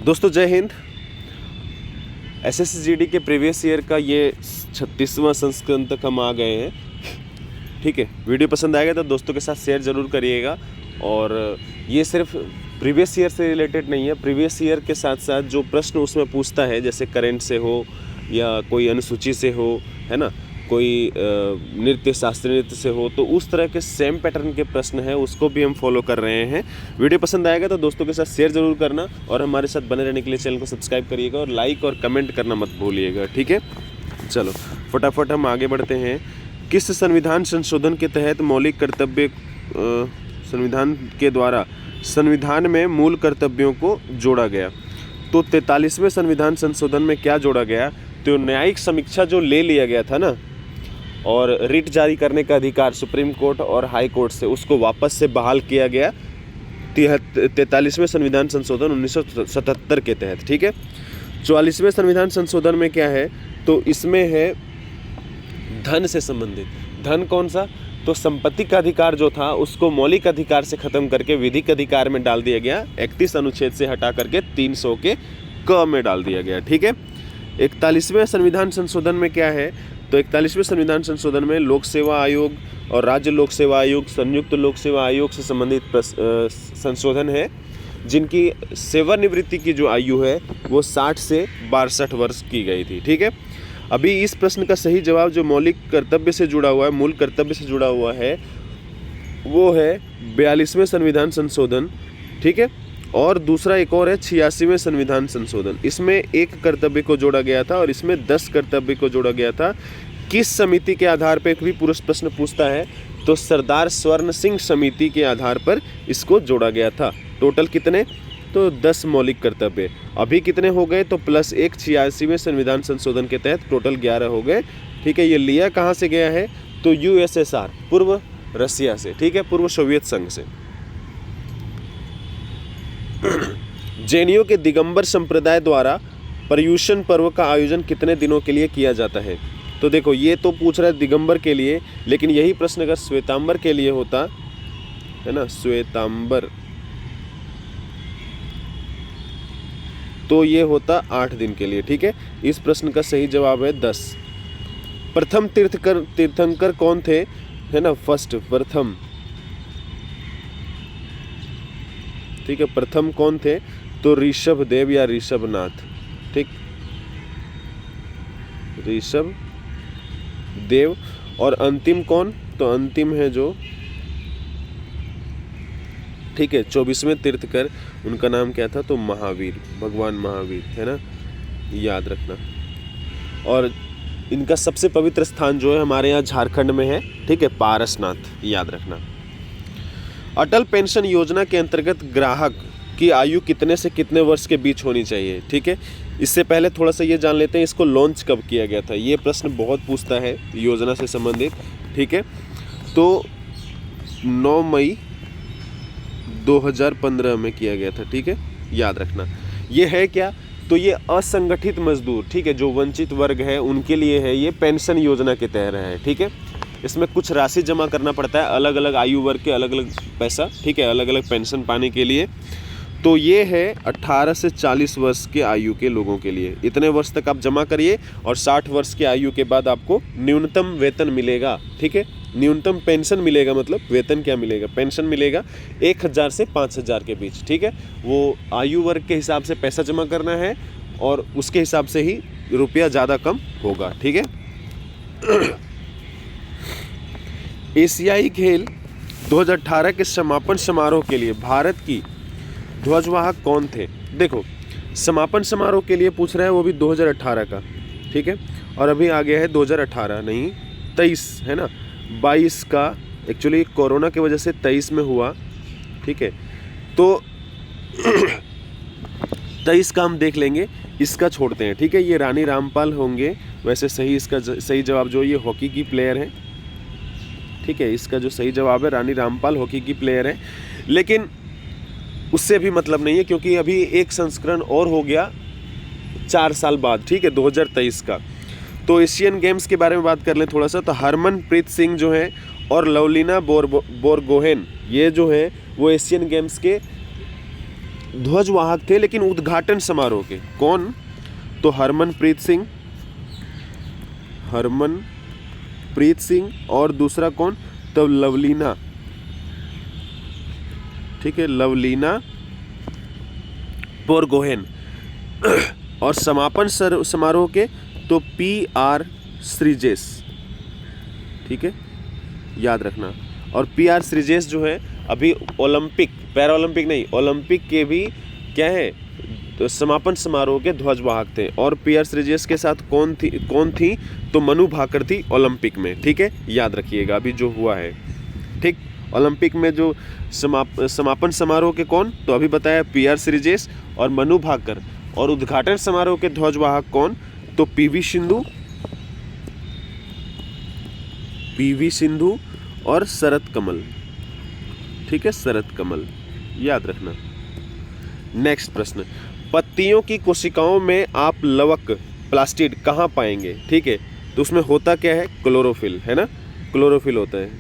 दोस्तों जय हिंद। SSGD के प्रीवियस ईयर का ये 36वां संस्करण तक हम आ गए हैं। ठीक है, वीडियो पसंद आएगा तो दोस्तों के साथ शेयर ज़रूर करिएगा। और ये सिर्फ प्रीवियस ईयर से रिलेटेड नहीं है, प्रीवियस ईयर के साथ साथ जो प्रश्न उसमें पूछता है, जैसे करंट से हो या कोई अनुसूची से हो, है ना, कोई नृत्य शास्त्रीय नृत्य से हो, तो उस तरह के सेम पैटर्न के प्रश्न हैं, उसको भी हम फॉलो कर रहे हैं। वीडियो पसंद आएगा तो दोस्तों के साथ शेयर ज़रूर करना और हमारे साथ बने रहने के लिए चैनल को सब्सक्राइब करिएगा और लाइक और कमेंट करना मत भूलिएगा। ठीक है, चलो फटाफट हम आगे बढ़ते हैं। किस संविधान संशोधन के तहत मौलिक कर्तव्य संविधान के द्वारा संविधान में मूल कर्तव्यों को जोड़ा गया? तो 43वें संविधान संशोधन में क्या जोड़ा गया? तो न्यायिक समीक्षा जो ले लिया गया था ना, और रिट जारी करने का अधिकार सुप्रीम कोर्ट और हाई कोर्ट से, उसको वापस से बहाल किया गया 43वें संविधान संशोधन 1977 के तहत। ठीक है, 44वें संविधान संशोधन में क्या है? तो इसमें है धन से संबंधित। धन कौन सा? तो संपत्ति का अधिकार जो था उसको मौलिक अधिकार से खत्म करके विधिक अधिकार में डाल दिया गया। 31 अनुच्छेद से हटा करके 300 के क में डाल दिया गया। ठीक है, 41वें संविधान संशोधन में क्या है? तो 41वें संविधान संशोधन में लोक सेवा आयोग और राज्य लोक सेवा आयोग, संयुक्त लोक सेवा आयोग से संबंधित संशोधन है, जिनकी सेवानिवृत्ति की जो आयु है वो 60 से 62 वर्ष की गई थी। ठीक है, अभी इस प्रश्न का सही जवाब जो मौलिक कर्तव्य से जुड़ा हुआ है, मूल कर्तव्य से जुड़ा हुआ है, वो है 42वें संविधान संशोधन। ठीक है, और दूसरा एक और है 86वें संविधान संशोधन। इसमें एक कर्तव्य को जोड़ा गया था और इसमें 10 कर्तव्य को जोड़ा गया था। किस समिति के आधार पर भी पूरा प्रश्न पूछता है? तो सरदार स्वर्ण सिंह समिति के आधार पर इसको जोड़ा गया था। टोटल कितने? तो 10 मौलिक कर्तव्य। अभी कितने हो गए? तो +1 86वें संविधान संशोधन के तहत टोटल 11 हो गए। ठीक है, ये लिया कहाँ से गया है? तो USSR, पूर्व रसिया से। ठीक है, पूर्व सोवियत संघ से। जैनियों के दिगंबर संप्रदाय द्वारा पर्युषण पर्व का आयोजन कितने दिनों के लिए किया जाता है? तो देखो, ये तो पूछ रहा है दिगंबर के लिए, लेकिन यही प्रश्न अगर श्वेतांबर के लिए होता, है ना, श्वेतांबर, तो ये होता 8 दिन के लिए। ठीक है, इस प्रश्न का सही जवाब है 10। प्रथम तीर्थंकर कौन थे? है ना, प्रथम। ठीक है, प्रथम कौन थे? तो ऋषभ देव या ऋषभनाथ। ठीक, ऋषभ देव। और अंतिम कौन? तो अंतिम है जो, ठीक है, 24वें तीर्थकर, उनका नाम क्या था? तो महावीर, भगवान महावीर, है ना, याद रखना। और इनका सबसे पवित्र स्थान जो है हमारे यहाँ झारखंड में है। ठीक है, पारसनाथ, याद रखना। अटल पेंशन योजना के अंतर्गत ग्राहक की आयु कितने से कितने वर्ष के बीच होनी चाहिए? ठीक है, इससे पहले थोड़ा सा ये जान लेते हैं इसको लॉन्च कब किया गया था। ये प्रश्न बहुत पूछता है योजना से संबंधित। ठीक है, तो 9 मई 2015 में किया गया था। ठीक है, याद रखना। ये है क्या? तो ये असंगठित मजदूर, ठीक है, जो वंचित वर्ग है उनके लिए है, ये पेंशन योजना के तहत है। ठीक है, इसमें कुछ राशि जमा करना पड़ता है, अलग अलग आयु वर्ग के अलग अलग पैसा। ठीक है, अलग अलग पेंशन पाने के लिए। तो ये है 18 से 40 वर्ष के आयु के लोगों के लिए। इतने वर्ष तक आप जमा करिए और 60 वर्ष की आयु के बाद आपको न्यूनतम वेतन मिलेगा। ठीक है, न्यूनतम पेंशन मिलेगा, मतलब वेतन क्या मिलेगा? पेंशन मिलेगा 1000 से 5000 के बीच। ठीक है, वो आयु वर्ग के हिसाब से पैसा जमा करना है और उसके हिसाब से ही रुपया ज़्यादा कम होगा। ठीक है, एशियाई खेल 2018 के समापन समारोह के लिए भारत की ध्वजवाहक कौन थे? देखो, समापन समारोह के लिए पूछ रहा है, वो भी 2018 का। ठीक है, और अभी आ गया है 2018 नहीं 23, है ना, 22 का। एक्चुअली कोरोना की वजह से 23 में हुआ। ठीक है, तो 23 का हम देख लेंगे, इसका छोड़ते हैं। ठीक है, ये रानी रामपाल होंगे। वैसे सही, इसका सही जवाब जो ये हॉकी की प्लेयर है। ठीक है, इसका जो सही जवाब है रानी रामपाल हॉकी की प्लेयर है, लेकिन उससे भी मतलब नहीं है क्योंकि अभी एक संस्करण और हो गया 4 साल बाद। ठीक है, 2023 का। तो एशियन गेम्स के बारे में बात कर लें थोड़ा सा। तो हरमनप्रीत सिंह जो है और लवलीना बोरगोहेन, ये जो है वो एशियन गेम्स के ध्वजवाहक थे लेकिन उद्घाटन समारोह के। कौन? तो हरमनप्रीत सिंह और दूसरा कौन? तो लवलीना, ठीक है, लवलीना बोरगोहेन। और समापन समारोह के तो PR श्रीजेश, ठीक है, याद रखना। और PR श्रीजेश जो है अभी ओलंपिक, पैरा ओलंपिक नहीं, ओलंपिक के भी क्या है, तो समापन समारोह के ध्वजवाहक थे। और PR श्रीजेश के साथ कौन थी? तो मनु भाकर थी ओलंपिक में, ठीक है, याद रखिएगा अभी जो हुआ है, ठीक। ओलंपिक में जो समापन समारोह के कौन? तो अभी बताया PR श्रीजेश और मनु भाकर। और उद्घाटन समारोह के ध्वजवाहक कौन? तो PV सिंधु और शरद कमल, ठीक है, शरद कमल, याद रखना। नेक्स्ट प्रश्न, पत्तियों की कोशिकाओं में आप लवक प्लास्टिड कहाँ पाएंगे? ठीक है, तो उसमें होता क्या है? क्लोरोफिल, है ना, क्लोरोफिल होता है,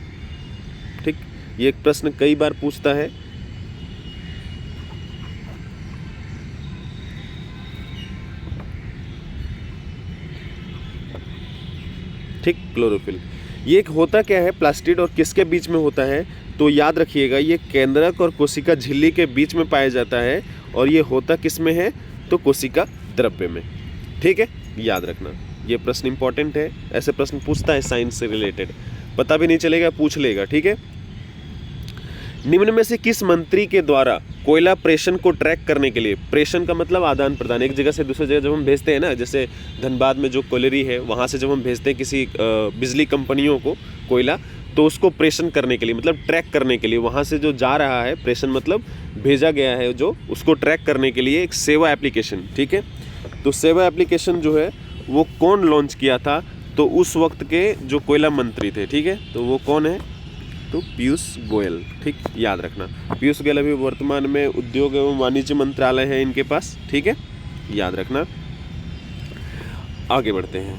ठीक। ये एक प्रश्न कई बार पूछता है। ठीक, क्लोरोफिल। ये होता क्या है प्लास्टिड और किसके बीच में होता है? तो याद रखिएगा ये केंद्रक और कोशिका झिल्ली के बीच में पाया जाता है। और ये होता किस में है? तो कोशिका द्रव्य में, ठीक है, याद रखना। ये प्रश्न इंपॉर्टेंट है, ऐसे प्रश्न पूछता है साइंस से रिलेटेड, पता भी नहीं चलेगा पूछ लेगा, ठीक है। निम्न में से किस मंत्री के द्वारा कोयला प्रेषण को ट्रैक करने के लिए, प्रेषण का मतलब आदान प्रदान, एक जगह से दूसरी जगह जब हम भेजते हैं ना, जैसे धनबाद में जो कोयलरी है वहाँ से जब हम भेजते हैं किसी बिजली कंपनियों को कोयला, तो उसको प्रेषण करने के लिए मतलब ट्रैक करने के लिए, वहाँ से जो जा रहा है, प्रेषण मतलब भेजा गया है जो, उसको ट्रैक करने के लिए एक सेवा एप्लीकेशन, ठीक है। तो सेवा एप्लीकेशन जो है वो कौन लॉन्च किया था? तो उस वक्त के जो कोयला मंत्री थे, ठीक है, तो वो कौन है? तो पीयूष गोयल, ठीक, याद रखना। पीयूष गोयल अभी वर्तमान में उद्योग एवं वाणिज्य मंत्रालय है इनके पास, ठीक है, याद रखना। आगे बढ़ते हैं।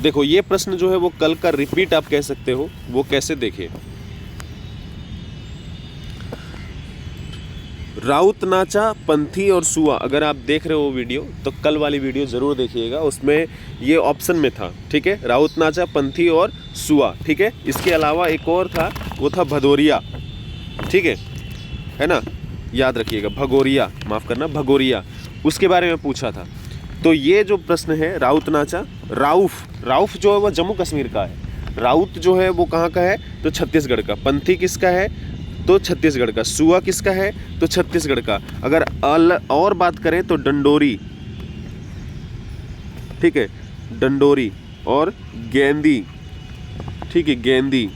देखो ये प्रश्न जो है वो कल का रिपीट आप कह सकते हो, वो कैसे देखिए। राउत नाचा, पंथी और सुआ, अगर आप देख रहे हो वीडियो तो कल वाली वीडियो ज़रूर देखिएगा, उसमें ये ऑप्शन में था, ठीक है, राउत नाचा, पंथी और सुआ, ठीक है। इसके अलावा एक और था, वो था भदोरिया, ठीक है ना, याद रखिएगा, भगोरिया, माफ़ करना, भगोरिया, उसके बारे में पूछा था। तो ये जो प्रश्न है राउत नाचा, राउफ जो है वो जम्मू कश्मीर का है, राउत जो है वो कहाँ का है? तो छत्तीसगढ़ का। पंथी किसका है? तो छत्तीसगढ़ का। सुआ किसका है? तो छत्तीसगढ़ का। अगर और बात करें तो डंडोरी, ठीक है, डंडोरी और गेंदी, ठीक है, गेंदी,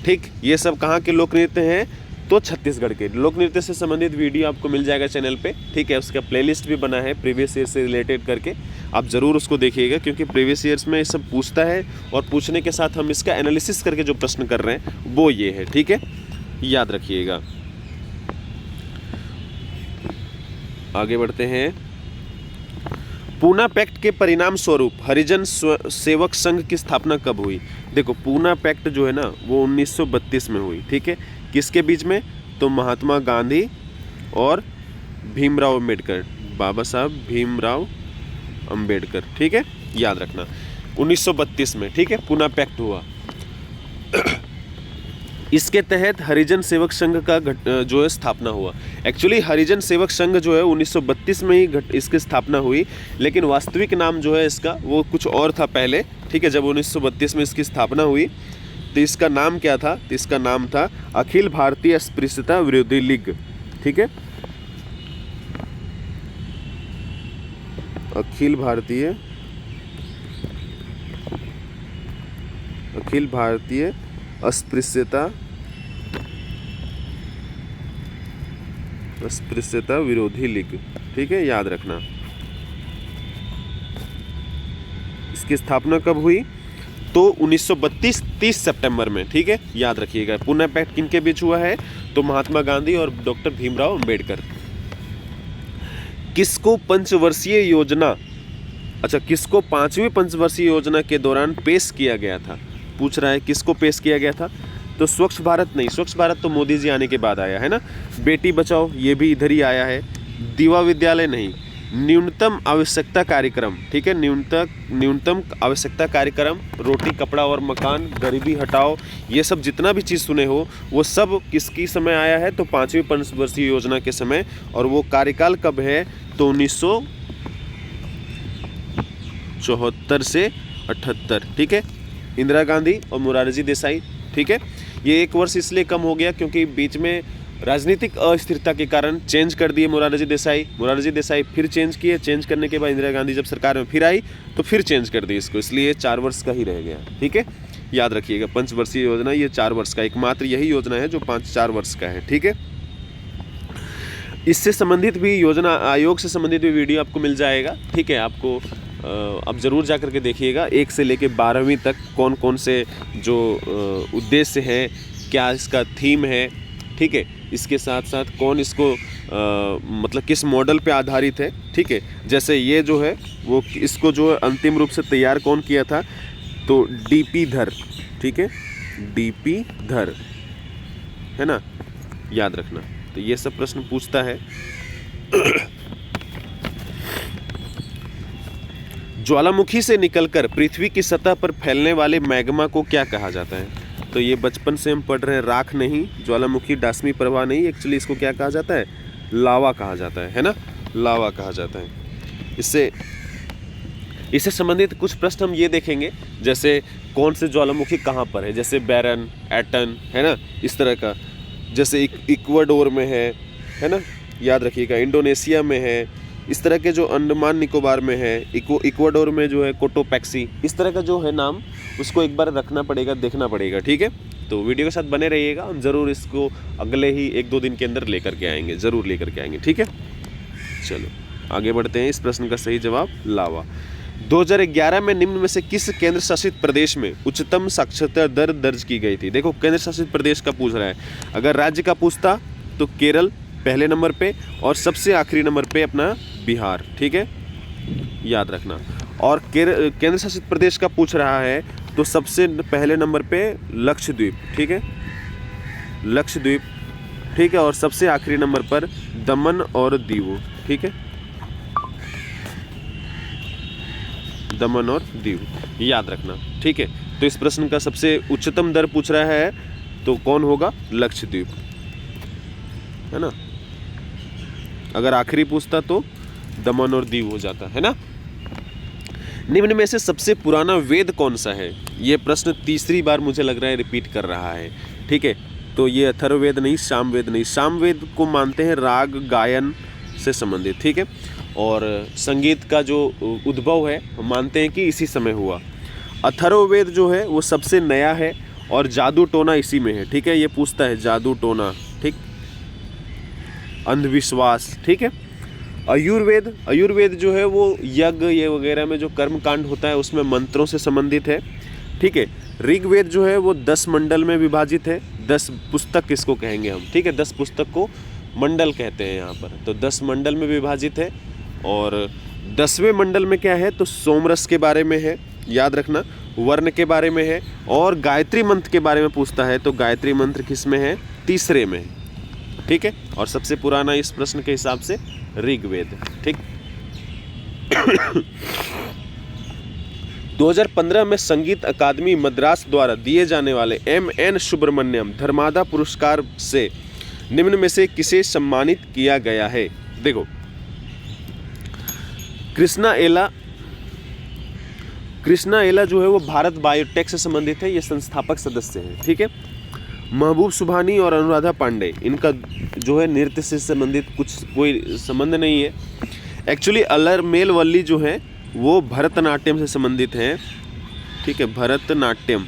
ठीक, ये सब कहाँ के लोक नृत्य हैं? तो छत्तीसगढ़ के। लोक नृत्य से संबंधित वीडियो आपको मिल जाएगा चैनल पे, ठीक है, उसका प्लेलिस्ट भी बना है प्रीवियस ईयर से रिलेटेड करके, आप ज़रूर उसको देखिएगा, क्योंकि प्रीवियस ईयर्स में ये सब पूछता है और पूछने के साथ हम इसका एनालिसिस करके जो प्रश्न कर रहे हैं वो ये है, ठीक है, याद रखिएगा। आगे बढ़ते हैं। पूना पैक्ट के परिणाम स्वरूप हरिजन सेवक संघ की स्थापना कब हुई? देखो पूना पैक्ट जो है ना वो 1932 में हुई, ठीक है, किसके बीच में? तो महात्मा गांधी और भीमराव अंबेडकर, बाबा साहब भीमराव अंबेडकर, ठीक है, याद रखना, 1932 में, ठीक है, पूना पैक्ट हुआ। इसके तहत हरिजन सेवक संघ का जो है स्थापना हुआ। एक्चुअली हरिजन सेवक संघ जो है 1932 में ही इसकी स्थापना हुई, लेकिन वास्तविक नाम जो है इसका वो कुछ और था पहले, ठीक है। जब 1932 में इसकी स्थापना हुई तो इसका नाम क्या था? तो इसका नाम था अखिल भारतीय अस्पृश्यता विरोधी लीग, ठीक है, अखिल भारतीय अस्पृश्यता विरोधी लीग, ठीक है, याद रखना। इसकी स्थापना कब हुई? तो 1932 30 सितंबर में, ठीक है, याद रखिएगा। पूना पैक्ट किनके बीच हुआ है? तो महात्मा गांधी और डॉक्टर भीमराव अंबेडकर। किसको पंचवर्षीय योजना, अच्छा किसको 5वीं पंचवर्षीय योजना के दौरान पेश किया गया था? पूछ रहा है किसको पेश किया गया था? तो स्वच्छ भारत नहीं, स्वच्छ भारत तो मोदी जी आने के बाद आया है ना। बेटी बचाओ ये भी इधर ही आया है। दीवा विद्यालय नहीं। न्यूनतम आवश्यकता कार्यक्रम, ठीक है, न्यूनतम आवश्यकता कार्यक्रम, रोटी कपड़ा और मकान, गरीबी हटाओ, ये सब जितना भी चीज़ सुने हो वो सब किसकी समय आया है, तो 5वीं पंचवर्षीय योजना के समय। और वो कार्यकाल कब है, तो 1974 से 78, ठीक है, इंदिरा गांधी और मोरारजी देसाई, ठीक है। ये 1 वर्ष इसलिए कम हो गया क्योंकि बीच में राजनीतिक अस्थिरता के कारण चेंज कर दिए मोरारजी देसाई फिर चेंज किए, चेंज करने के बाद इंदिरा गांधी जब सरकार में फिर आई तो फिर चेंज कर दी इसको, इसलिए 4 वर्ष का ही रह गया, ठीक है। याद रखिएगा, पंचवर्षीय योजना ये 4 वर्ष का, एकमात्र यही योजना है जो 4 वर्ष का है, ठीक है। इससे संबंधित भी योजना आयोग से संबंधित भी वीडियो आपको मिल जाएगा, ठीक है। आपको अब ज़रूर जा कर के देखिएगा 1 से लेके 12वीं तक कौन कौन से जो उद्देश्य हैं, क्या इसका थीम है, ठीक है। इसके साथ साथ कौन इसको मतलब किस मॉडल पे आधारित है, ठीक है। जैसे ये जो है वो इसको जो अंतिम रूप से तैयार कौन किया था, तो डीपी धर, ठीक है, डीपी धर, है ना, याद रखना। तो ये सब प्रश्न पूछता है। ज्वालामुखी से निकलकर पृथ्वी की सतह पर फैलने वाले मैग्मा को क्या कहा जाता है, तो ये बचपन से हम पढ़ रहे हैं, राख नहीं, ज्वालामुखी डास्मी प्रवाह नहीं, एक्चुअली इसको क्या कहा जाता है, लावा कहा जाता है ना, लावा कहा जाता है। इससे संबंधित कुछ प्रश्न हम ये देखेंगे, जैसे कौन से ज्वालामुखी कहाँ पर है, जैसे बैरन, एटन, है ना, इस तरह का, जैसे इक्वाडोर में है ना, याद रखिएगा, इंडोनेशिया में है, इस तरह के जो अंडमान निकोबार में है, इक्वाडोर में जो है कोटोपैक्सी, इस तरह का जो है नाम, उसको एक बार रखना पड़ेगा, देखना पड़ेगा, ठीक है। तो वीडियो के साथ बने रहिएगा, हम ज़रूर इसको अगले ही 1-2 दिन के अंदर लेकर के आएंगे, ज़रूर लेकर के आएंगे, ठीक है। चलो आगे बढ़ते हैं। इस प्रश्न का सही जवाब लावा। 2011 में निम्न में से किस केंद्र शासित प्रदेश में उच्चतम साक्षरता दर दर्ज की गई थी। देखो केंद्र शासित प्रदेश का पूछ रहा है, अगर राज्य का पूछता तो केरल पहले नंबर पे और सबसे आखिरी नंबर पे अपना बिहार, ठीक है, याद रखना। और केंद्र शासित प्रदेश का पूछ रहा है तो सबसे पहले नंबर पे लक्षद्वीप, ठीक है, लक्षद्वीप, ठीक है, और सबसे आखिरी नंबर पर दमन और दीव, ठीक है, दमन और दीव, याद रखना, ठीक है। तो इस प्रश्न का सबसे उच्चतम दर पूछ रहा है तो कौन होगा, लक्षद्वीप, है ना। अगर आखिरी पूछता तो दमन और दीव हो जाता, है ना। निम्न में से सबसे पुराना वेद कौन सा है, ये प्रश्न तीसरी बार मुझे लग रहा है रिपीट कर रहा है, ठीक है। तो ये अथर्ववेद नहीं, सामवेद नहीं, सामवेद को मानते हैं राग गायन से संबंधित, ठीक है। और संगीत का जो उद्भव है हम मानते हैं कि इसी समय हुआ। अथर्ववेद जो है वो सबसे नया है और जादू टोना इसी में है, ठीक है। ये पूछता है जादू टोना, ठीक, अंधविश्वास, ठीक है। आयुर्वेद जो है वो यज्ञ ये वगैरह में जो कर्म कांड होता है उसमें मंत्रों से संबंधित है, ठीक है। ऋग्वेद जो है वो 10 मंडल में विभाजित है, 10 पुस्तक किसको कहेंगे हम, ठीक है, 10 पुस्तक को मंडल कहते हैं यहाँ पर, तो 10 मंडल में विभाजित है। और 10वें मंडल में क्या है, तो सोमरस के बारे में है, याद रखना, वर्ण के बारे में है, और गायत्री मंत्र के बारे में पूछता है तो गायत्री मंत्र किस में है, तीसरे में है, ठीक है। और सबसे पुराना इस प्रश्न के हिसाब से ऋग्वेद, ठीक। 2015 में संगीत अकादमी मद्रास द्वारा दिए जाने वाले M.N. सुब्रमण्यम धर्मादा पुरस्कार से निम्न में से किसे सम्मानित किया गया है। देखो कृष्णा एला जो है वो भारत बायोटेक से संबंधित है, ये संस्थापक सदस्य हैं, ठीक है। महबूब सुभानी और अनुराधा पांडे, इनका जो है नृत्य से संबंधित कोई संबंध नहीं है। एक्चुअली अलरमेल वल्ली जो है वो भरतनाट्यम से संबंधित हैं, ठीक है, भरतनाट्यम,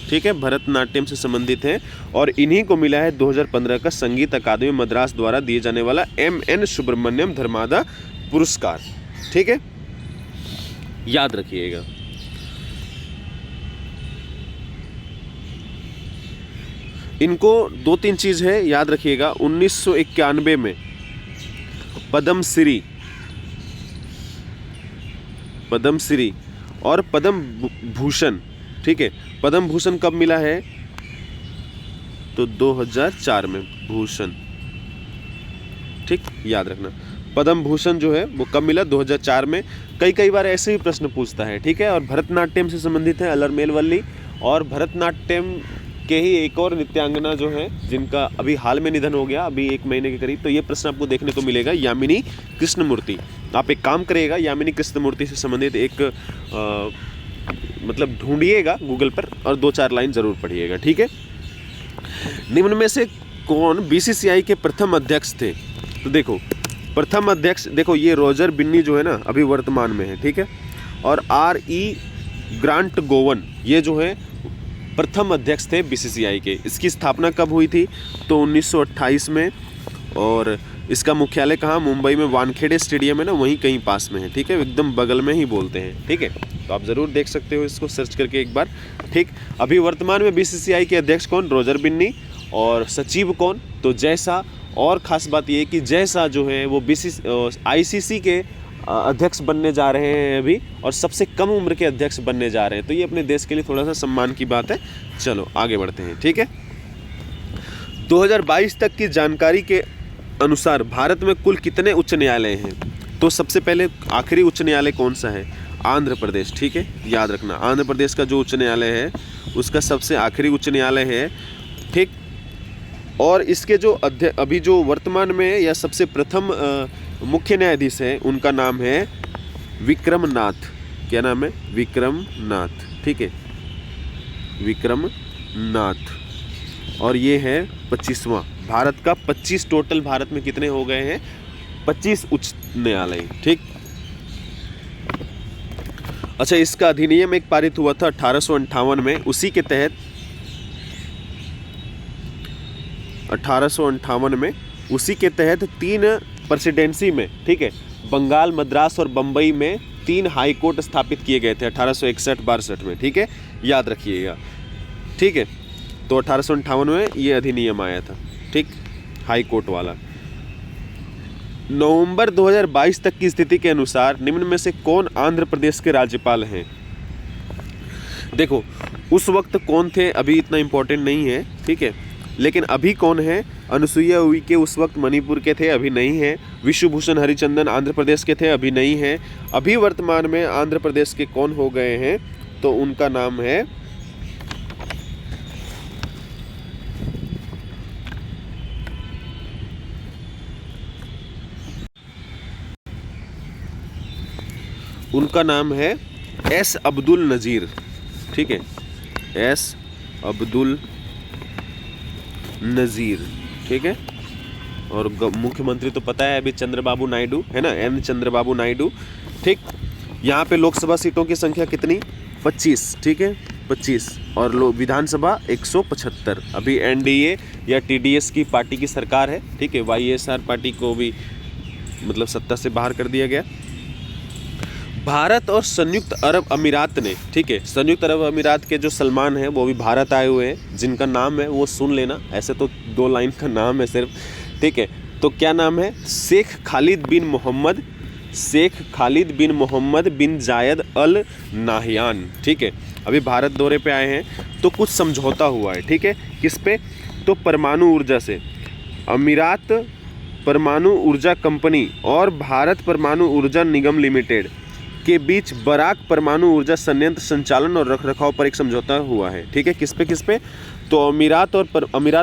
ठीक है, भरतनाट्यम से संबंधित हैं। और इन्हीं को मिला है 2015 का संगीत अकादमी मद्रास द्वारा दिए जाने वाला M.N. सुब्रमण्यम धर्मादा पुरस्कार, ठीक है, याद रखिएगा। इनको 2-3 चीज़ है, याद रखिएगा। 1991 में पद्मश्री और पद्म भूषण, ठीक है। पद्म भूषण कब मिला है? तो 2004 में भूषण, ठीक, याद रखना। पद्म भूषण जो है वो कब मिला? 2004 में। कई बार ऐसे ही प्रश्न पूछता है, ठीक है। और भरतनाट्यम से संबंधित है अलरमेल वल्ली, और भरतनाट्यम के ही एक और नृत्यांगना जो है जिनका अभी हाल में निधन हो गया, अभी 1 महीने के करीब, तो ये प्रश्न आपको देखने को मिलेगा, यामिनी कृष्णमूर्ति। आप एक काम करिएगा, यामिनी कृष्णमूर्ति से संबंधित एक मतलब ढूंढिएगा गूगल पर और 2-4 लाइन जरूर पढ़िएगा, ठीक है। निम्न में से कौन बीसीसीआई के प्रथम अध्यक्ष थे? तो देखो प्रथम अध्यक्ष, देखो ये रॉजर बिन्नी जो है ना अभी वर्तमान में है, ठीक है। और R.E. ग्रांट गोवन ये जो है प्रथम अध्यक्ष थे बीसीसीआई के। इसकी स्थापना कब हुई थी? तो 1928 में। और इसका मुख्यालय कहाँ? मुंबई में वानखेड़े स्टेडियम है ना, वहीं कहीं पास में है, ठीक है, एकदम बगल में ही बोलते हैं, ठीक है। तो आप ज़रूर देख सकते हो इसको सर्च करके एक बार, ठीक। अभी वर्तमान में बीसीसीआई के अध्यक्ष कौन? रॉजर बिन्नी। और सचिव कौन? तो जय शाह। और ख़ास बात ये कि जय शाह जो है वो ICC के अध्यक्ष बनने जा रहे हैं अभी, और सबसे कम उम्र के अध्यक्ष बनने जा रहे हैं। तो ये अपने देश के लिए थोड़ा सा सम्मान की बात है। चलो आगे बढ़ते हैं, ठीक है। 2022 तक की जानकारी के अनुसार भारत में कुल कितने उच्च न्यायालय हैं? तो सबसे पहले आखिरी उच्च न्यायालय कौन सा है? आंध्र प्रदेश, ठीक है, याद रखना। आंध्र प्रदेश का जो उच्च न्यायालय है उसका सबसे आखिरी उच्च न्यायालय है, ठीक। और इसके जो अभी जो वर्तमान में या सबसे प्रथम मुख्य न्यायाधीश हैं उनका नाम है विक्रमनाथ। क्या नाम है? विक्रमनाथ, ठीक है, विक्रमनाथ। और ये है 25वां। भारत का 25 टोटल, भारत में कितने हो गए हैं? 25 उच्च न्यायालय, ठीक। अच्छा, इसका अधिनियम एक पारित हुआ था 1858 में। उसी के तहत 1858 में उसी के तहत 3 प्रेसिडेंसी में, ठीक है, बंगाल, मद्रास और बम्बई में 3 हाई कोर्ट स्थापित किए गए थे 1861-62 में, ठीक है, याद रखिएगा, ठीक है। तो 1858 में ये अधिनियम आया था, ठीक, हाई कोर्ट वाला। नवंबर 2022 तक की स्थिति के अनुसार निम्न में से कौन आंध्र प्रदेश के राज्यपाल हैं? देखो उस वक्त कौन थे अभी इतना इम्पोर्टेंट नहीं है, ठीक है, लेकिन अभी कौन है? अनुसुईया उइके उस वक्त मणिपुर के थे, अभी नहीं है। विश्वभूषण हरिचंदन आंध्र प्रदेश के थे, अभी नहीं है। अभी वर्तमान में आंध्र प्रदेश के कौन हो गए हैं? तो उनका नाम है एस अब्दुल नज़ीर, ठीक है, एस अब्दुल नज़ीर, ठीक है। और मुख्यमंत्री तो पता है अभी चंद्रबाबू नायडू है ना, एन चंद्रबाबू नायडू, ठीक। यहाँ पे लोकसभा सीटों की संख्या कितनी? 25, ठीक है, 25। और विधानसभा 175। अभी एनडीए या टीडीएस की पार्टी की सरकार है, ठीक है। वाईएसआर पार्टी को भी मतलब सत्ता से बाहर कर दिया गया। भारत और संयुक्त अरब अमीरात ने, ठीक है, संयुक्त अरब अमीरात के जो सलमान हैं वो भी भारत आए हुए हैं, जिनका नाम है वो सुन लेना, ऐसे तो 2 लाइन का नाम है सिर्फ, ठीक है। तो क्या नाम है? शेख खालिद बिन मोहम्मद बिन जायद अल नाहयान, ठीक है। अभी भारत दौरे पे आए हैं, तो कुछ समझौता हुआ है, ठीक है, किस पे? तो परमाणु ऊर्जा से। अमीरात परमाणु ऊर्जा कंपनी और भारत परमाणु ऊर्जा निगम लिमिटेड के बीच बराक परमाणु ऊर्जा संयंत्र संचालन और रखरखाव पर एक समझौता हुआ है, ठीक है। किस पे? तो अमीरात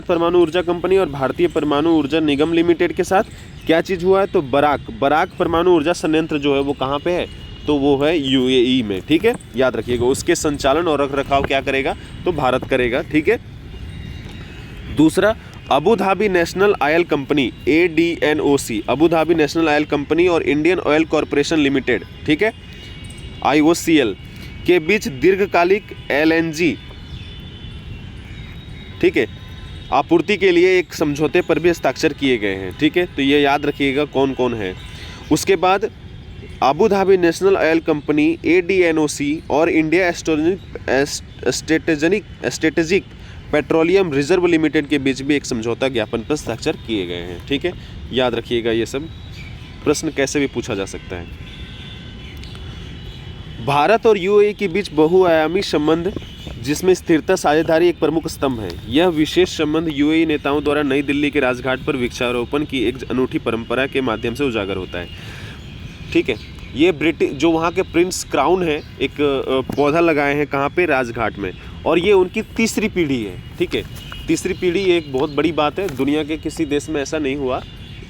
परमाणु ऊर्जा कंपनी और भारतीय परमाणु ऊर्जा निगम लिमिटेड के साथ क्या चीज़ हुआ है? तो बराक परमाणु ऊर्जा संयंत्र जो है वो कहाँ पे है? तो वो है UAE में, ठीक है, याद रखिएगा। उसके संचालन और रखरखाव क्या करेगा? तो भारत करेगा, ठीक है। दूसरा, Abu Dhabi national oil company ADNOC, Abu Dhabi national oil company और इंडियन ऑयल कॉरपोरेशन लिमिटेड, ठीक है, IOCL के बीच दीर्घकालिक LNG, ठीक है, आपूर्ति के लिए एक समझौते पर भी हस्ताक्षर किए गए हैं, ठीक है। तो ये याद रखिएगा कौन कौन है। उसके बाद Abu Dhabi national oil company ADNOC और India strategic petroleum reserve limited के बीच भी एक समझौता ज्ञापन पर हस्ताक्षर किए गए हैं, ठीक है, याद रखिएगा। ये सब प्रश्न कैसे भी पूछा जा सकता है। भारत और UAE के बीच बहुआयामी संबंध जिसमें स्थिरता साझेदारी एक प्रमुख स्तंभ है। यह विशेष संबंध यूएई नेताओं द्वारा नई दिल्ली के राजघाट पर वृक्षारोपण की एक अनूठी परंपरा के माध्यम से उजागर होता है। ठीक है, ये ब्रिटिश जो वहाँ के प्रिंस क्राउन है, एक पौधा लगाए हैं कहाँ पे, राजघाट में, और ये उनकी तीसरी पीढ़ी है। ठीक है, तीसरी पीढ़ी एक बहुत बड़ी बात है, दुनिया के किसी देश में ऐसा नहीं हुआ,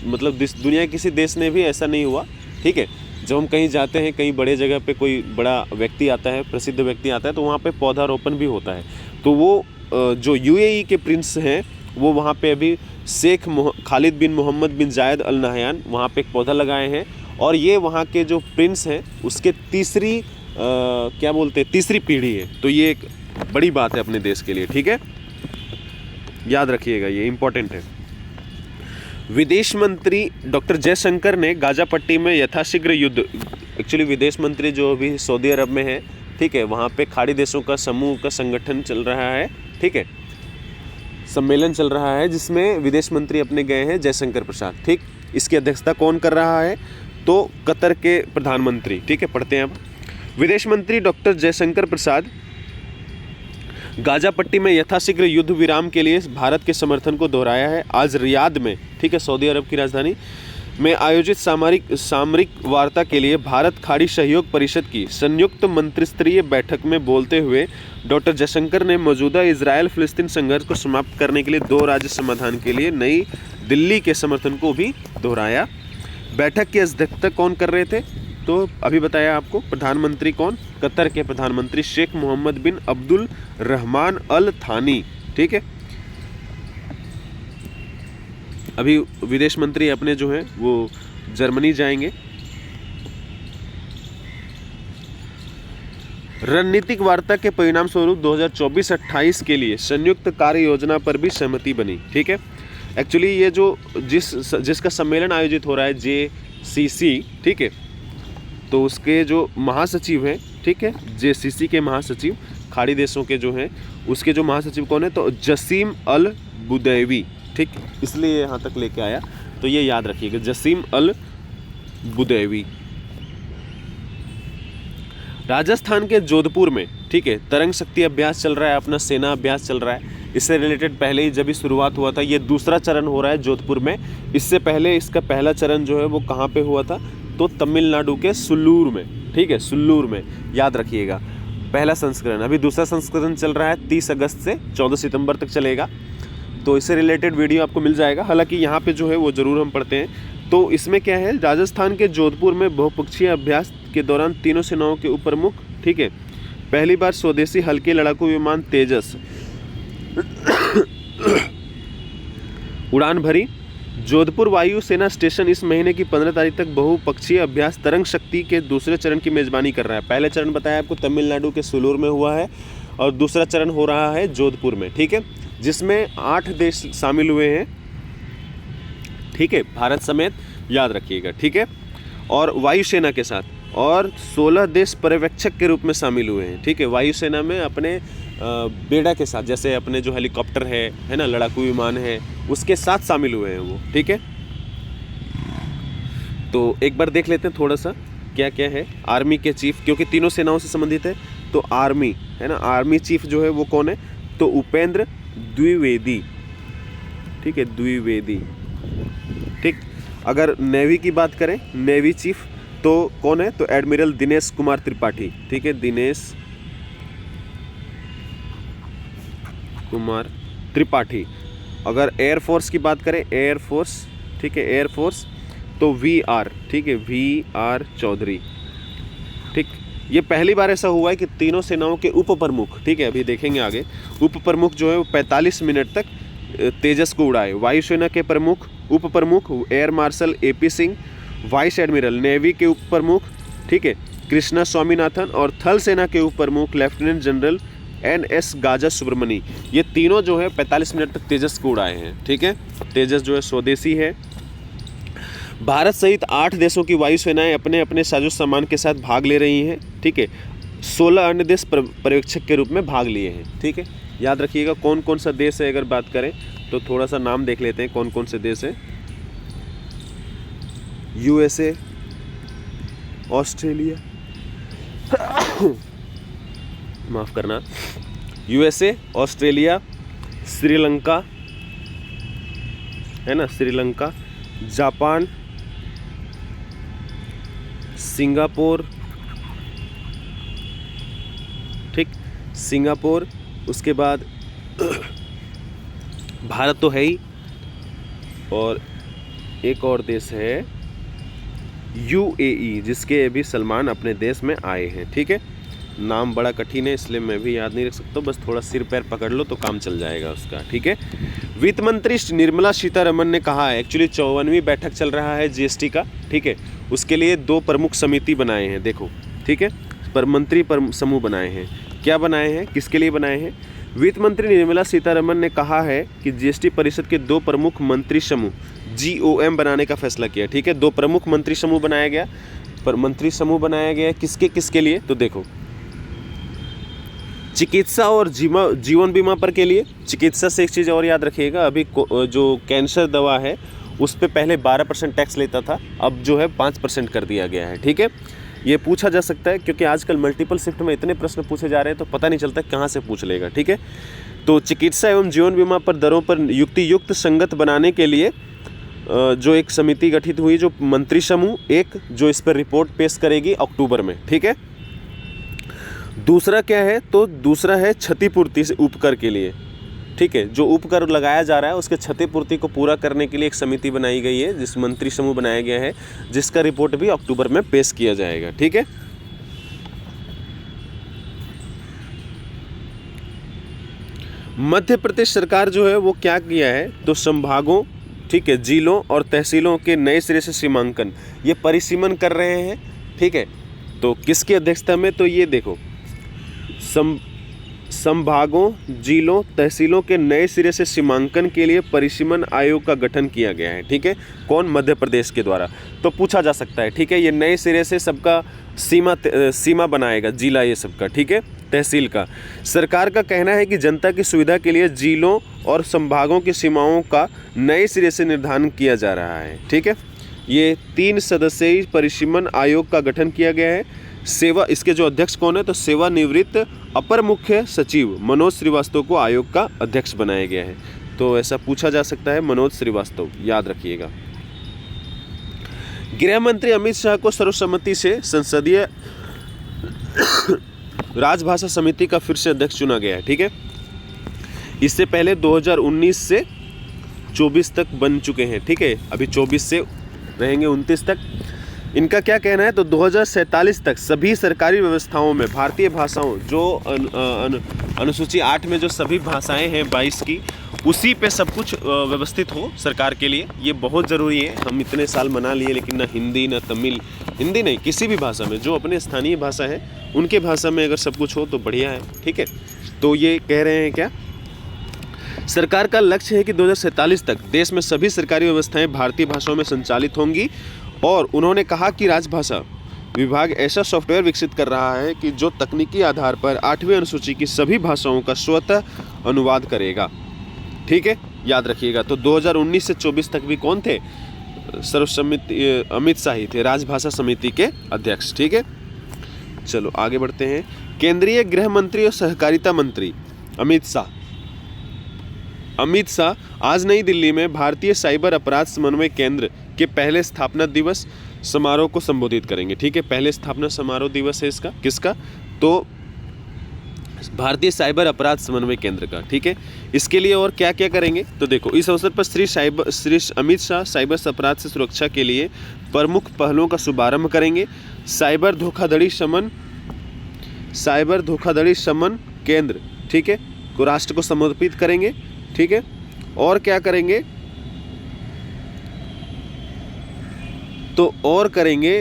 मतलब दुनिया के किसी देश में भी ऐसा नहीं हुआ। ठीक है, जब हम कहीं जाते हैं, कहीं बड़े जगह पे कोई बड़ा व्यक्ति आता है, प्रसिद्ध व्यक्ति आता है, तो वहाँ पे पौधारोपण भी होता है। तो वो जो यूएई के प्रिंस हैं वो वहाँ पे अभी शेख खालिद बिन मोहम्मद बिन जायद अल नहयान वहाँ पे एक पौधा लगाए हैं, और ये वहाँ के जो प्रिंस हैं उसके तीसरी तीसरी पीढ़ी है। तो ये एक बड़ी बात है अपने देश के लिए। ठीक है, याद रखिएगा, ये इम्पोर्टेंट है। विदेश मंत्री डॉक्टर जयशंकर ने गाजा पट्टी में यथाशीघ्र युद्ध, एक्चुअली विदेश मंत्री जो अभी सऊदी अरब में है, ठीक है, वहाँ पे खाड़ी देशों का समूह का संगठन चल रहा है, ठीक है, सम्मेलन चल रहा है, जिसमें विदेश मंत्री अपने गए हैं जयशंकर प्रसाद। ठीक, इसकी अध्यक्षता कौन कर रहा है, तो कतर के प्रधानमंत्री। ठीक है, पढ़ते हैं अब। विदेश मंत्री डॉक्टर जयशंकर प्रसाद गाजा पट्टी में यथाशीघ्र युद्ध विराम के लिए भारत के समर्थन को दोहराया है। आज रियाद में, ठीक है, सऊदी अरब की राजधानी में आयोजित सामरिक वार्ता के लिए भारत खाड़ी सहयोग परिषद की संयुक्त मंत्रिस्तरीय बैठक में बोलते हुए डॉक्टर जयशंकर ने मौजूदा इजरायल फिलिस्तीन संघर्ष को समाप्त करने के लिए 2 राज्य समाधान के लिए नई दिल्ली के समर्थन को भी दोहराया। बैठक की अध्यक्षता कौन कर रहे थे, तो अभी बताया आपको। प्रधानमंत्री कौन, कतर के प्रधानमंत्री शेख मोहम्मद बिन अब्दुल रहमान अल थानी। ठीक है, अभी विदेश मंत्री अपने जो हैं वो जर्मनी जाएंगे। रणनीतिक वार्ता के परिणाम स्वरूप 2024-28 के लिए संयुक्त कार्य योजना पर भी सहमति बनी। ठीक है, एक्चुअली ये जो जिसका सम्मेलन आयोजित हो रहा है JCC, ठीक है, तो उसके जो महासचिव हैं, ठीक है, JCC के महासचिव खाड़ी देशों के जो हैं, उसके जो महासचिव कौन है, तो जसीम अल बुदैवी। ठीक, इसलिए यहाँ तक लेके आया, तो ये याद रखिएगा, जसीम अल बुदैवी। राजस्थान के जोधपुर में, ठीक है, तरंग शक्ति अभ्यास चल रहा है, अपना सेना अभ्यास चल रहा है। इससे रिलेटेड पहले ही जब भी शुरुआत हुआ था, ये दूसरा चरण हो रहा है जोधपुर में। इससे पहले इसका पहला चरण जो है वो कहाँ पे हुआ था, तो तमिलनाडु के सुल्लूर में। ठीक है, सुल्लूर में, याद रखिएगा, पहला संस्करण। अभी दूसरा संस्करण चल रहा है, 30 अगस्त से 14 सितंबर तक चलेगा, तो इससे रिलेटेड वीडियो आपको मिल जाएगा। हालांकि यहाँ पे जो है वो ज़रूर हम पढ़ते हैं। तो इसमें क्या है, राजस्थान के जोधपुर में बहुपक्षीय अभ्यास के दौरान तीनों सेनाओं के उप प्रमुख, ठीक है, पहली बार स्वदेशी हल्के लड़ाकू विमान तेजस उड़ान भरी। जोधपुर वायु सेना स्टेशन इस महीने की 15 तारीख तक बहुपक्षीय अभ्यास तरंग शक्ति के दूसरे चरण की मेजबानी कर रहा है। पहले चरण बताया आपको तमिलनाडु के सुलूर में हुआ है, और दूसरा चरण हो रहा है जोधपुर में। ठीक है, जिसमें 8 देश शामिल हुए हैं, ठीक है, भारत समेत, याद रखिएगा। ठीक है, और वायुसेना के साथ, और 16 देश पर्यवेक्षक के रूप में शामिल हुए हैं। ठीक है, वायुसेना में अपने बेड़ा के साथ, जैसे अपने जो हेलीकॉप्टर है ना, लड़ाकू विमान है, उसके साथ शामिल हुए हैं वो। ठीक है, तो एक बार देख लेते हैं थोड़ा सा क्या क्या है। आर्मी के चीफ, क्योंकि तीनों सेनाओं से संबंधित है, तो आर्मी है ना, आर्मी चीफ जो है वो कौन है, तो उपेंद्र द्विवेदी। ठीक है, द्विवेदी। ठीक, अगर नेवी की बात करें, नेवी चीफ तो कौन है, तो एडमिरल दिनेश कुमार त्रिपाठी। ठीक है, दिनेश कुमार त्रिपाठी। अगर एयरफोर्स की बात करें, एयरफोर्स, ठीक है, एयरफोर्स तो VR, ठीक है, VR चौधरी। ठीक, ये पहली बार ऐसा हुआ है कि तीनों सेनाओं के उप प्रमुख, ठीक है, अभी देखेंगे आगे, उप प्रमुख जो है वो 45 मिनट तक तेजस को उड़ाए। वायुसेना के प्रमुख, उप प्रमुख air marshal AP Singh, vice admiral navy के उप प्रमुख, ठीक है, कृष्णा स्वामीनाथन, और थल सेना के उप प्रमुख lieutenant general NS Gaza Subramani. ये तीनों जो है 45 मिनट तक तेजस को उड़ाए हैं। ठीक है, तेजस जो है स्वदेशी है। भारत सहित 8 देशों की वायुसेनाएं अपने अपने साजो सामान के साथ भाग ले रही हैं। ठीक है, 16 अन्य देश पर्यवेक्षक के रूप में भाग लिए हैं। ठीक है, याद रखिएगा कौन कौन सा देश है। अगर बात करें तो थोड़ा सा नाम देख लेते हैं कौन कौन से देश हैं। USA, ऑस्ट्रेलिया, माफ़ करना, USA, ऑस्ट्रेलिया, श्रीलंका, है ना, श्रीलंका, जापान, सिंगापुर, ठीक, सिंगापुर, उसके बाद भारत तो है ही, और एक और देश है UAE, जिसके अभी सलमान अपने देश में आए हैं। ठीक है, नाम बड़ा कठिन है इसलिए मैं भी याद नहीं रख सकता, बस थोड़ा सिर पैर पकड़ लो तो काम चल जाएगा उसका। ठीक है, वित्त मंत्री निर्मला सीतारमण ने कहा है, एक्चुअली 54वीं बैठक चल रहा है GST का, ठीक है, उसके लिए 2 प्रमुख समिति बनाए हैं, देखो, ठीक है, पर मंत्री समूह बनाए हैं। क्या बनाए हैं, किसके लिए बनाए हैं? वित्त मंत्री निर्मला सीतारमण ने कहा है कि GST परिषद के 2 प्रमुख मंत्री समूह GOM बनाने का फैसला किया। ठीक है, 2 प्रमुख मंत्री समूह बनाया गया, पर मंत्री समूह बनाया गया किसके किसके लिए, तो देखो, चिकित्सा और जीवन बीमा पर के लिए। चिकित्सा से एक चीज़ और याद रखिएगा, अभी जो कैंसर दवा है उस पर पहले 12% टैक्स लेता था, अब जो है 5% कर दिया गया है। ठीक है, ये पूछा जा सकता है क्योंकि आजकल मल्टीपल शिफ्ट में इतने प्रश्न पूछे जा रहे हैं तो पता नहीं चलता कहाँ से पूछ लेगा। ठीक है, तो चिकित्सा एवं जीवन बीमा पर दरों पर युक्त संगत बनाने के लिए जो एक समिति गठित हुई, जो मंत्री समूह, एक जो इस पर रिपोर्ट पेश करेगी अक्टूबर में। ठीक है, दूसरा क्या है, तो दूसरा है क्षतिपूर्ति से उपकर के लिए। ठीक है, जो उपकर लगाया जा रहा है उसके क्षतिपूर्ति को पूरा करने के लिए एक समिति बनाई गई है, जिस मंत्री समूह बनाया गया है, जिसका रिपोर्ट भी अक्टूबर में पेश किया जाएगा। ठीक है, मध्य प्रदेश सरकार जो है वो क्या किया है, तो संभागों, ठीक है, जिलों और तहसीलों के नए सिरे से सीमांकन, ये परिसीमन कर रहे हैं। ठीक है, तो किसकी अध्यक्षता में, तो ये देखो, संभागों, जिलों, तहसीलों के नए सिरे से सीमांकन के लिए परिसीमन आयोग का गठन किया गया है। ठीक है, कौन, मध्य प्रदेश के द्वारा। तो पूछा जा सकता है, ठीक है, ये नए सिरे से सबका सीमा बनाएगा, जिला ये सबका, ठीक है, तहसील का। सरकार का कहना है कि जनता की सुविधा के लिए जिलों और संभागों की सीमाओं का नए सिरे से निर्धारण किया जा रहा है। ठीक है, ये 3 सदस्यीय परिसीमन आयोग का गठन किया गया है। इसके जो अध्यक्ष कौन है, तो सेवानिवृत्त अपर मुख्य सचिव मनोज श्रीवास्तव को आयोग का अध्यक्ष बनाया गया है। तो ऐसा पूछा जा सकता है, मनोज श्रीवास्तव, याद रखिएगा। गृह मंत्री अमित शाह को सर्वसम्मति से संसदीय राजभाषा समिति का फिर से अध्यक्ष चुना गया है। ठीक है, इससे पहले 2019 से 24 तक बन चुके हैं। ठीक है, अभी 24 से रहेंगे 29 तक। इनका क्या कहना है, तो 2047 तक सभी सरकारी व्यवस्थाओं में भारतीय भाषाओं, जो अनुसूची 8 में जो सभी भाषाएं हैं 22 की, उसी पे सब कुछ व्यवस्थित हो सरकार के लिए। ये बहुत ज़रूरी है। हम इतने साल मना लिए, लेकिन ना हिंदी ना तमिल, हिंदी नहीं, किसी भी भाषा में जो अपने स्थानीय भाषा है उनके भाषा में अगर सब कुछ हो तो बढ़िया है। ठीक है, तो ये कह रहे हैं क्या, सरकार का लक्ष्य है कि 2047 तक देश में सभी सरकारी व्यवस्थाएं भारतीय भाषाओं में संचालित होंगी, और उन्होंने कहा कि राजभाषा विभाग ऐसा सॉफ्टवेयर विकसित कर रहा है कि जो तकनीकी आधार पर 8वीं अनुसूची की सभी भाषाओं का स्वतः अनुवाद करेगा। ठीक है, याद रखिएगा। तो 2019 से 24 तक भी कौन थे, सर्वसम्मति अमित शाह ही थे, राजभाषा समिति के अध्यक्ष। ठीक है, चलो आगे बढ़ते हैं। केंद्रीय गृह मंत्री और सहकारिता मंत्री अमित शाह आज नई दिल्ली में भारतीय साइबर अपराध समन्वय केंद्र के पहले स्थापना दिवस समारोह को संबोधित करेंगे। ठीक है, पहले स्थापना समारोह दिवस है इसका, किसका, तो भारतीय साइबर अपराध समन्वय केंद्र का। ठीक है, इसके लिए और क्या क्या करेंगे, तो देखो, इस अवसर पर श्री अमित शाह साइबर अपराध से सुरक्षा के लिए प्रमुख पहलों का शुभारंभ करेंगे। साइबर धोखाधड़ी शमन केंद्र, ठीक है, को राष्ट्र को समर्पित करेंगे। ठीक है, और क्या करेंगे, तो और करेंगे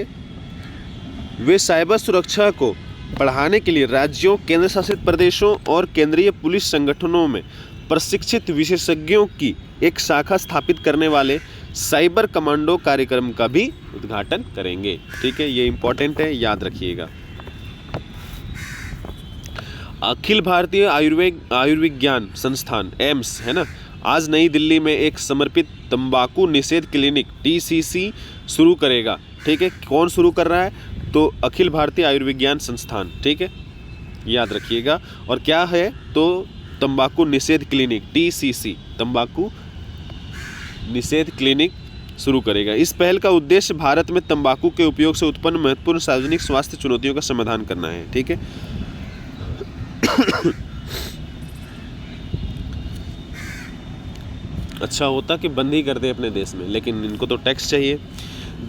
वे साइबर सुरक्षा को बढ़ाने के लिए राज्यों, केंद्र शासित प्रदेशों और केंद्रीय पुलिस संगठनों में प्रशिक्षित विशेषज्ञों की एक शाखा स्थापित करने वाले साइबर कमांडो कार्यक्रम का भी उद्घाटन करेंगे। ठीक है, ये इंपॉर्टेंट है, याद रखिएगा। अखिल भारतीय आयुर्विज्ञान संस्थान एम्स, है ना, आज नई दिल्ली में एक समर्पित तंबाकू निषेध क्लिनिक TCC शुरू करेगा। ठीक है, कौन शुरू कर रहा है, तो अखिल भारतीय आयुर्विज्ञान संस्थान। ठीक है, याद रखिएगा। और क्या है तो तंबाकू निषेध क्लिनिक, TCC, तंबाकू निषेध क्लिनिक शुरू करेगा। इस पहल का उद्देश्य भारत में तंबाकू के उपयोग से उत्पन्न महत्वपूर्ण सार्वजनिक स्वास्थ्य चुनौतियों का समाधान करना है। ठीक है। अच्छा होता कि बंद ही कर दे अपने देश में, लेकिन इनको तो टैक्स चाहिए।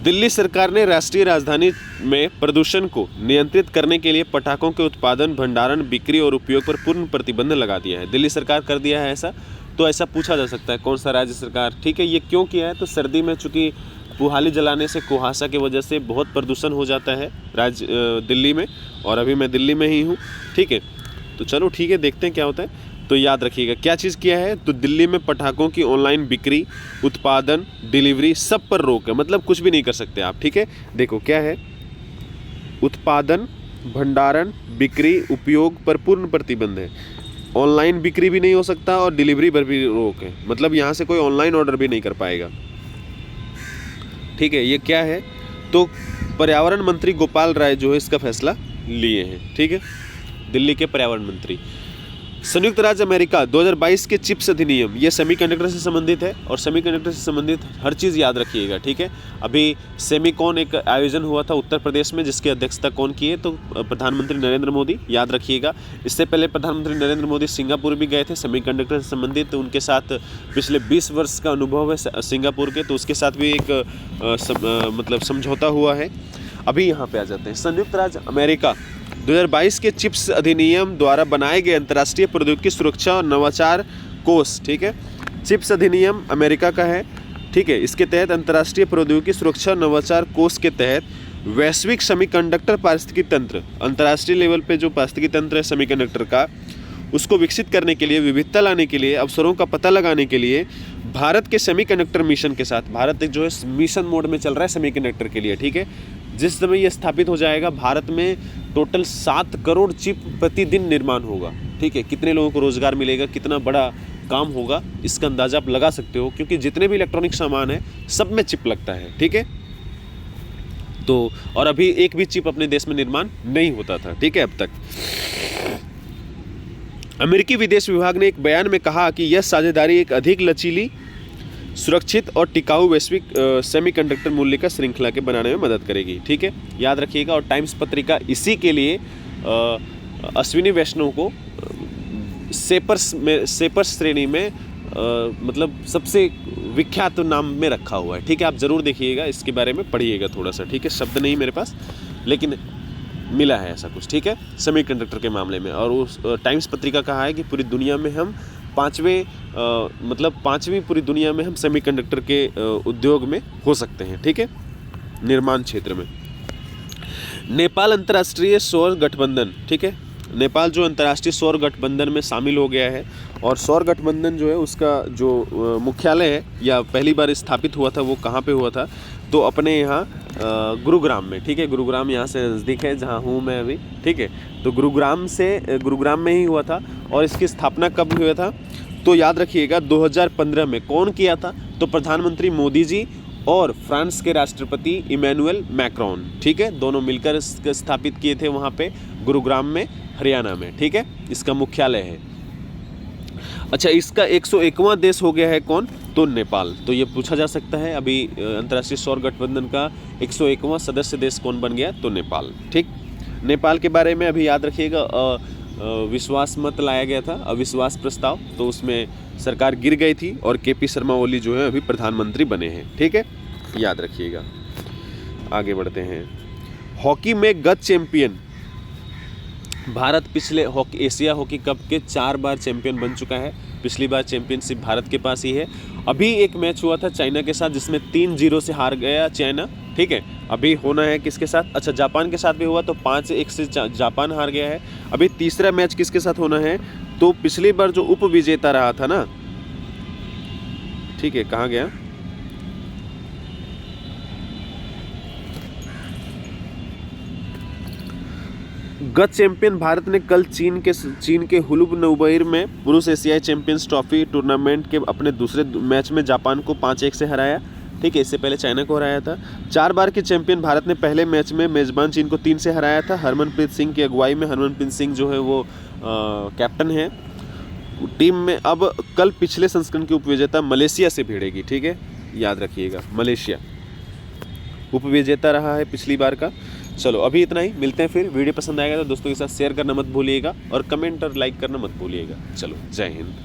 दिल्ली सरकार ने राष्ट्रीय राजधानी में प्रदूषण को नियंत्रित करने के लिए पटाखों के उत्पादन, भंडारण, बिक्री और उपयोग पर पूर्ण प्रतिबंध लगा दिया है। दिल्ली सरकार कर दिया है ऐसा, तो ऐसा पूछा जा सकता है कौन सा राज्य सरकार। ठीक है, ये क्यों किया है, तो सर्दी में चूँकि पुहाली जलाने से, कुहासा की वजह से बहुत प्रदूषण हो जाता है दिल्ली में, और अभी मैं दिल्ली में ही हूँ। ठीक है, तो चलो ठीक है, देखते हैं क्या होता है। तो याद रखिएगा क्या चीज़ किया है, तो दिल्ली में पटाखों की ऑनलाइन बिक्री, उत्पादन, डिलीवरी सब पर रोक है, मतलब कुछ भी नहीं कर सकते आप। ठीक है, देखो क्या है, उत्पादन, भंडारण, बिक्री, उपयोग पर पूर्ण प्रतिबंध है। ऑनलाइन बिक्री भी नहीं हो सकता और डिलीवरी पर भी रोक है, मतलब यहाँ से कोई ऑनलाइन ऑर्डर भी नहीं कर पाएगा। ठीक है, ये क्या है, तो पर्यावरण मंत्री गोपाल राय जो है इसका फैसला लिए हैं। ठीक है, दिल्ली के पर्यावरण मंत्री। संयुक्त राज्य अमेरिका 2022 के चिप्स अधिनियम, ये सेमीकंडक्टर से संबंधित है, और सेमीकंडक्टर से संबंधित हर चीज़ याद रखिएगा। ठीक है, अभी सेमीकॉन एक आयोजन हुआ था उत्तर प्रदेश में, जिसकी अध्यक्षता कौन की है, तो प्रधानमंत्री नरेंद्र मोदी, याद रखिएगा। इससे पहले प्रधानमंत्री नरेंद्र मोदी सिंगापुर भी गए थे, सेमीकंडक्टर से संबंधित उनके साथ पिछले 20 वर्ष का अनुभव है सिंगापुर के, तो उसके साथ भी एक मतलब समझौता हुआ है। अभी यहाँ पे आ जाते हैं, संयुक्त राज्य अमेरिका 2022 के चिप्स अधिनियम द्वारा बनाए गए अंतर्राष्ट्रीय प्रौद्योगिकी सुरक्षा और नवाचार कोष। ठीक है, चिप्स अधिनियम अमेरिका का है। ठीक है, इसके तहत अंतर्राष्ट्रीय प्रौद्योगिकी सुरक्षा और नवाचार कोष के तहत वैश्विक सेमीकंडक्टर पारिस्थितिकी तंत्र, अंतर्राष्ट्रीय लेवल पे जो पारिस्थितिकी तंत्र है सेमीकंडक्टर का, उसको विकसित करने के लिए, विविधता लाने के लिए, अवसरों का पता लगाने के लिए भारत के सेमीकंडक्टर मिशन के साथ, भारत जो है मिशन मोड में चल रहा है सेमीकंडक्टर के लिए। ठीक है, जिस समय ये स्थापित हो जाएगा, भारत में टोटल 7 करोड़ चिप प्रतिदिन निर्माण होगा। ठीक है, कितने लोगों को रोजगार मिलेगा, कितना बड़ा काम होगा, इसका अंदाजा आप लगा सकते हो, क्योंकि जितने भी इलेक्ट्रॉनिक सामान है सब में चिप लगता है। ठीक है, तो और अभी एक भी चिप अपने देश में निर्माण नहीं होता था। ठीक है, अब तक। अमेरिकी विदेश विभाग ने एक बयान में कहा कि यह साझेदारी एक अधिक लचीली, सुरक्षित और टिकाऊ वैश्विक सेमीकंडक्टर मूल्य का श्रृंखला के बनाने में मदद करेगी। ठीक है, याद रखिएगा। और टाइम्स पत्रिका इसी के लिए अश्विनी वैष्णव को सेपर्स श्रेणी में मतलब सबसे विख्यात नाम में रखा हुआ है। ठीक है, आप ज़रूर देखिएगा, इसके बारे में पढ़िएगा थोड़ा सा। ठीक है, शब्द नहीं मेरे पास, लेकिन मिला है ऐसा कुछ। ठीक है, सेमीकंडक्टर के मामले में। और उस टाइम्स पत्रिका कहा है कि पूरी दुनिया में हम पाँचवीं पूरी दुनिया में हम सेमीकंडक्टर के उद्योग में हो सकते हैं। ठीक है, निर्माण क्षेत्र में। नेपाल अंतर्राष्ट्रीय सौर गठबंधन। ठीक है, नेपाल जो अंतर्राष्ट्रीय सौर गठबंधन में शामिल हो गया है, और सौर गठबंधन जो है उसका जो मुख्यालय है या पहली बार स्थापित हुआ था वो कहाँ पे हुआ था, तो अपने यहाँ गुरुग्राम में। ठीक है, गुरुग्राम यहाँ से नज़दीक है जहाँ हूँ मैं अभी। ठीक है, तो गुरुग्राम में ही हुआ था। और इसकी स्थापना कब हुआ था, तो याद रखिएगा 2015 में। कौन किया था, तो प्रधानमंत्री मोदी जी और फ्रांस के राष्ट्रपति इमैनुअल मैक्रोन। ठीक है, दोनों मिलकर स्थापित किए थे वहाँ पे गुरुग्राम में, हरियाणा में। ठीक है, इसका मुख्यालय है। अच्छा, इसका 101वां देश हो गया है कौन, तो नेपाल। तो ये पूछा जा सकता है अभी अंतर्राष्ट्रीय सौर गठबंधन का 101वां सदस्य देश कौन बन गया, तो नेपाल। ठीक, नेपाल के बारे में अभी याद रखिएगा विश्वास मत लाया गया था, अविश्वास प्रस्ताव, तो उसमें सरकार गिर गई थी और केपी शर्मा ओली जो है अभी प्रधानमंत्री बने हैं। ठीक है, याद रखिएगा। आगे बढ़ते हैं। हॉकी में गत चैंपियन भारत पिछले एशिया हॉकी कप के 4 बार चैंपियन बन चुका है। पिछली बार चैंपियनशिप भारत के पास ही है। अभी एक मैच हुआ था चाइना के साथ जिसमें 3-0 से हार गया चाइना। ठीक है, अभी होना है किसके साथ, अच्छा जापान के साथ भी हुआ तो 5-1 से जापान हार गया है। अभी तीसरा मैच किसके साथ होना है, तो पिछली बार जो उप विजेता रहा था ना, ठीक है कहाँ गया, गत चैंपियन भारत ने कल चीन के हुलुब-नुबैर में पुरुष एशियाई चैंपियंस ट्रॉफी टूर्नामेंट के अपने दूसरे मैच में जापान को 5-1 से हराया। ठीक है, इससे पहले चाइना को हराया था। 4 बार के चैंपियन भारत ने पहले मैच में मेज़बान चीन को 3 से हराया था। हरमनप्रीत सिंह की अगुवाई में, हरमनप्रीत सिंह जो है वो कैप्टन है टीम में। अब कल पिछले संस्करण की उपविजेता मलेशिया से भिड़ेगी, ठीक है, याद रखिएगा, मलेशिया उपविजेता रहा है पिछली बार का। चलो अभी इतना ही, मिलते हैं फिर। वीडियो पसंद आएगा तो दोस्तों के साथ शेयर करना मत भूलिएगा और कमेंट और लाइक करना मत भूलिएगा। चलो, जय हिंद।